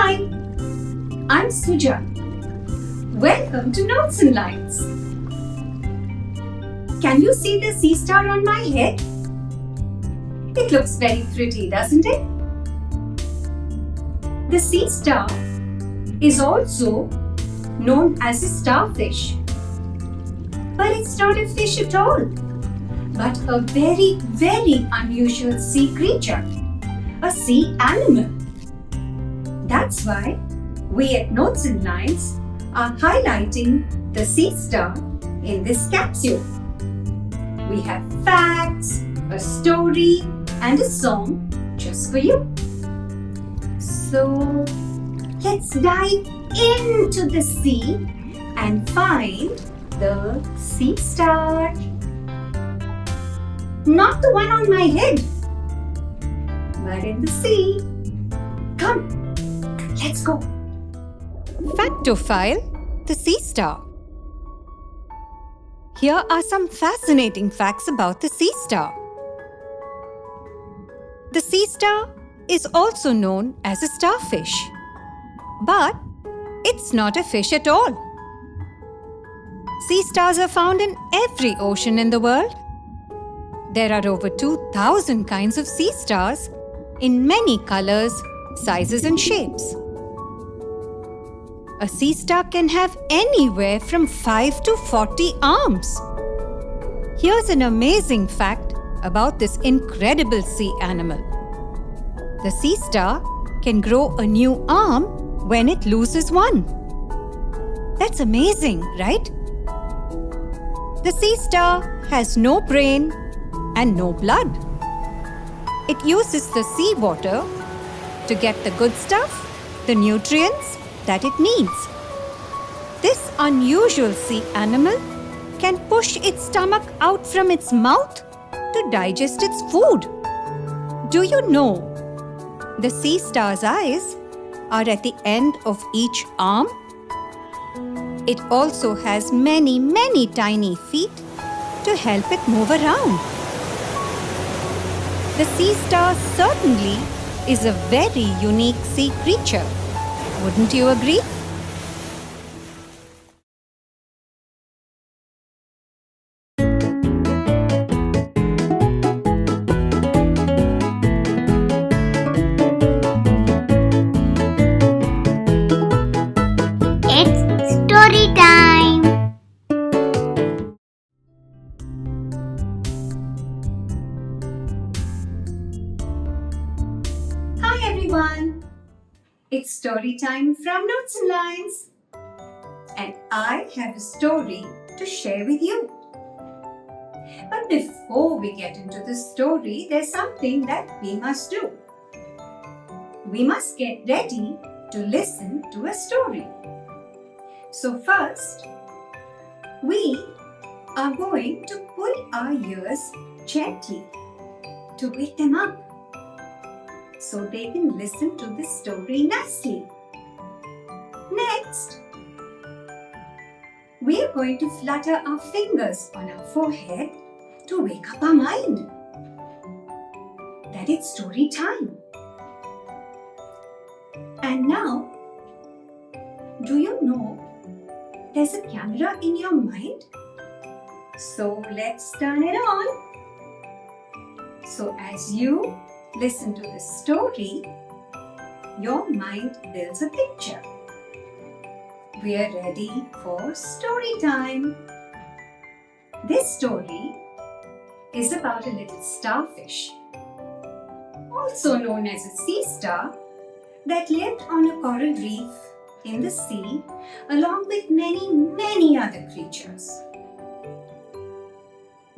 Hi, I'm Suja. Welcome to NotesnLines. Can you see the sea star on my head? It looks very pretty, doesn't it? The sea star is also known as a starfish. But it's not a fish at all, but a very, very unusual sea creature, a sea animal. That's why we at NotesnLines are highlighting the sea star in this capsule. We have facts, a story, and a song just for you. So let's dive into the sea and find the sea star. Not the one on my head, but in the sea. Come, let's go. Factophile, the sea star. Here are some fascinating facts about the sea star. The sea star is also known as a starfish, but it's not a fish at all. Sea stars are found in every ocean in the world. There are over 2,000 kinds of sea stars in many colors, sizes, and shapes. A sea star can have anywhere from 5 to 40 arms. Here's an amazing fact about this incredible sea animal. The sea star can grow a new arm when it loses one. That's amazing, right? The sea star has no brain and no blood. It uses the seawater to get the good stuff, the nutrients that it needs. This unusual sea animal can push its stomach out from its mouth to digest its food. Do you know the sea star's eyes are at the end of each arm? It also has many, many tiny feet to help it move around. The sea star certainly is a very unique sea creature. Wouldn't you agree? It's story time. Hi everyone. It's story time from NotesnLines. And I have a story to share with you. But before we get into the story, there's something that we must do. We must get ready to listen to a story. So first, we are going to pull our ears gently to wake them up so they can listen to the story nicely. Next, we are going to flutter our fingers on our forehead to wake up our mind that it's story time. And now, do you know there's a camera in your mind? So let's turn it on. So as you listen to the story, your mind builds a picture. We are ready for story time. This story is about a little starfish, also known as a sea star, that lived on a coral reef in the sea along with many, many other creatures.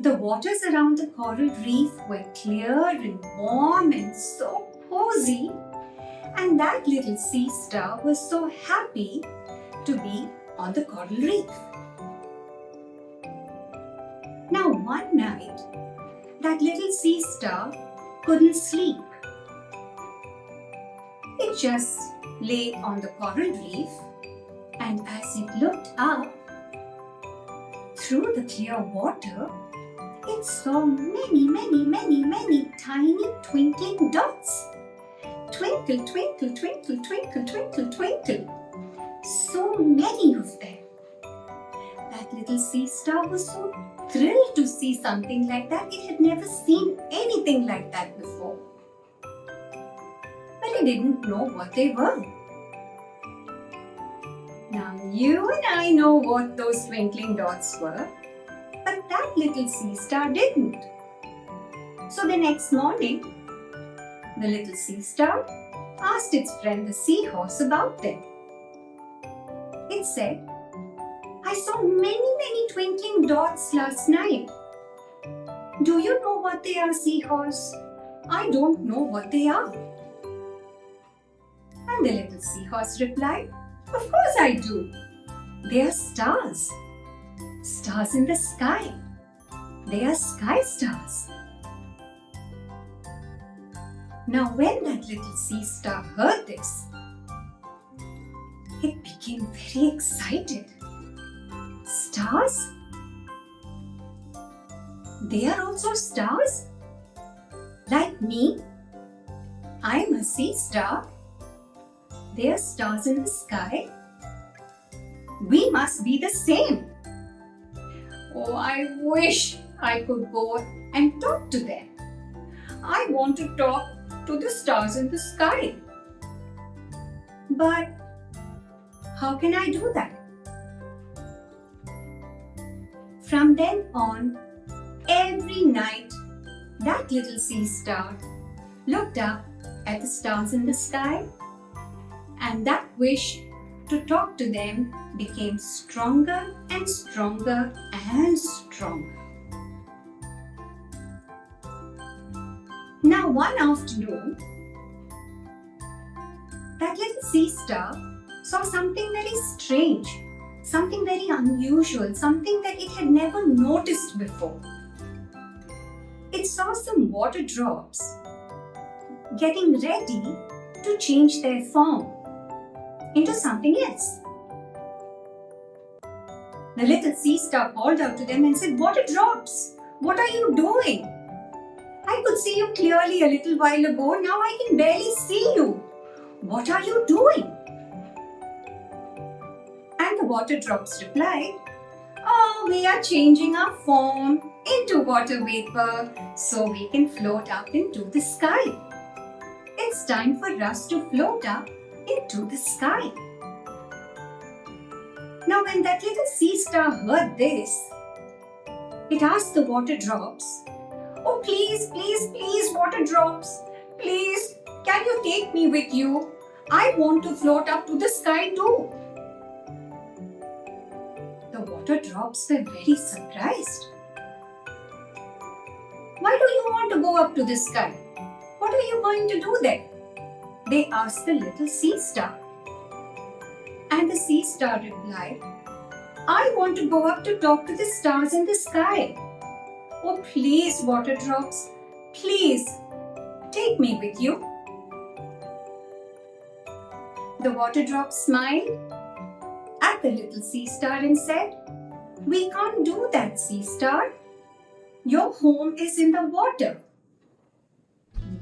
The waters around the coral reef were clear and warm and so cozy, and that little sea star was so happy to be on the coral reef. Now one night, that little sea star couldn't sleep. It just lay on the coral reef, and as it looked up through the clear water, it saw many, many, many, many tiny twinkling dots. Twinkle, twinkle, twinkle, twinkle, twinkle, little sea star was so thrilled to see something like that. It had never seen anything like that before. But it didn't know what they were. Now you and I know what those twinkling dots were, but that little sea star didn't. So the next morning, the little sea star asked its friend the seahorse about them. It said, "I saw many twinkling dots last night. Do you know what they are, seahorse? I don't know what they are." And the little seahorse replied, "Of course I do. They are stars. Stars in the sky. They are sky stars." Now when that little sea star heard this, it became very excited. Stars? They are also stars? Like me? I'm a sea star. They are stars in the sky. We must be the same. Oh, I wish I could go and talk to them. I want to talk to the stars in the sky. But how can I do that? From then on, every night, that little sea star looked up at the stars in the sky, and that wish to talk to them became stronger and stronger and stronger. Now one afternoon, that little sea star saw something very strange, something very unusual, something that it had never noticed before. It saw some water drops getting ready to change their form into something else. The little sea star called out to them and said, "Water drops, what are you doing? I could see you clearly a little while ago. Now I can barely see you. What are you doing?" And the water drops replied, "Oh, we are changing our form into water vapor so we can float up into the sky. It's time for us to float up into the sky." Now when that little sea star heard this, it asked the water drops, "Oh, please, water drops, please, can you take me with you? I want to float up to the sky too." The water drops were very surprised. "Why do you want to go up to the sky? What are you going to do there?" they asked the little sea star. And the sea star replied, "I want to go up to talk to the stars in the sky. Oh, please, water drops, please, take me with you." The water drops smiled at the little sea star and said, "We can't do that, sea star. Your home is in the water.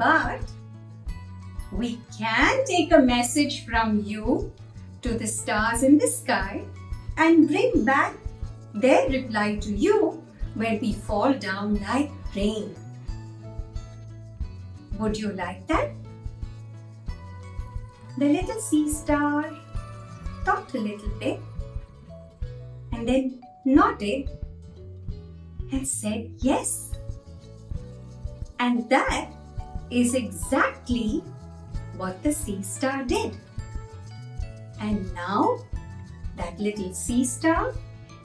But we can take a message from you to the stars in the sky and bring back their reply to you when we fall down like rain. Would you like that?" The little sea star thought a little bit and then nodded and said yes. And that is exactly what the sea star did. And now that little sea star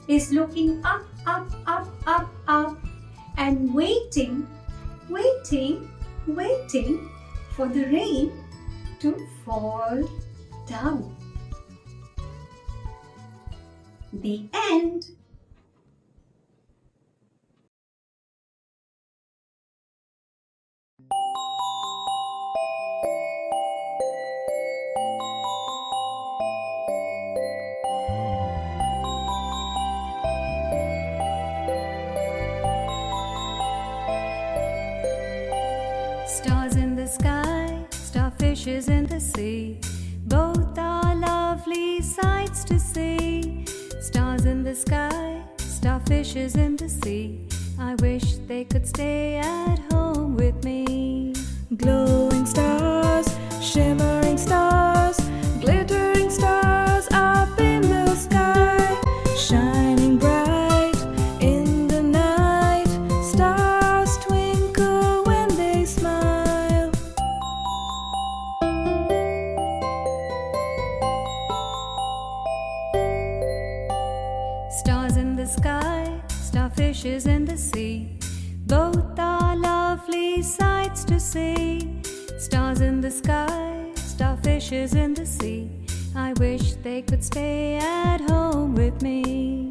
is looking up and waiting for the rain to fall down. The end. Stars in the sky, starfishes in the sea, both are lovely sights to see. Stars in the sky, starfishes in the sea. I wish they could stay at home with me. Glowing stars, shimmering stars, glittering stars up in the sky, shining bright in the night. Stars twinkle when they smile. Stars in the sky, starfishes in the sea. Both are lovely sights to see. Stars in the sky, starfishes in the sea. I wish they could stay at home with me.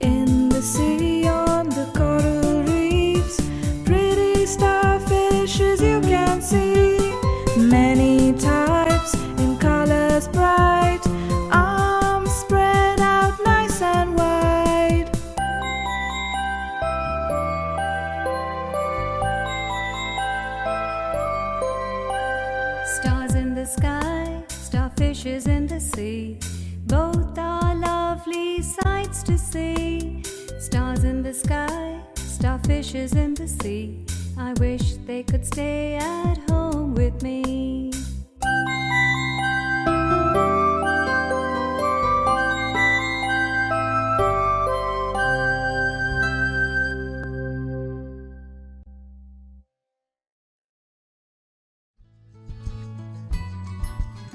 In the sea, on the coral reefs, pretty starfishes you can see. Many types in colors bright, arms spread out nice and wide. Stars in the sky, starfishes in the sea. Both are lovely sights to see. Stars in the sky, starfishes in the sea. I wish they could stay at home with me.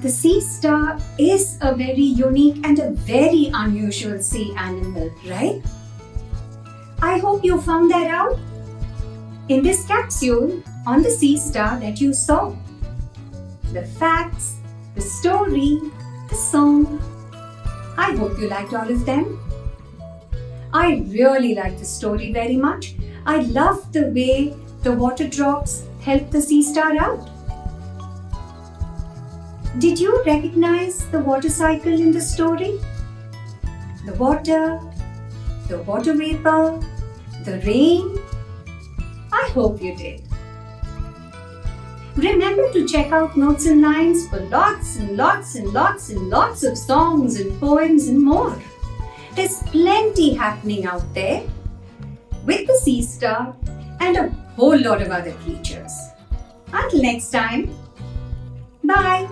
The sea star is a very unique and a very unusual sea animal, right? I hope you found that out in this capsule on the sea star that you saw. The facts, the story, the song. I hope you liked all of them. I really liked the story very much. I loved the way the water drops help the sea star out. Did you recognize the water cycle in the story? The water vapor, the rain? I hope you did. Remember to check out NotesnLines for lots and lots and lots and lots of songs and poems and more. There's plenty happening out there with the sea star and a whole lot of other creatures. Until next time, bye.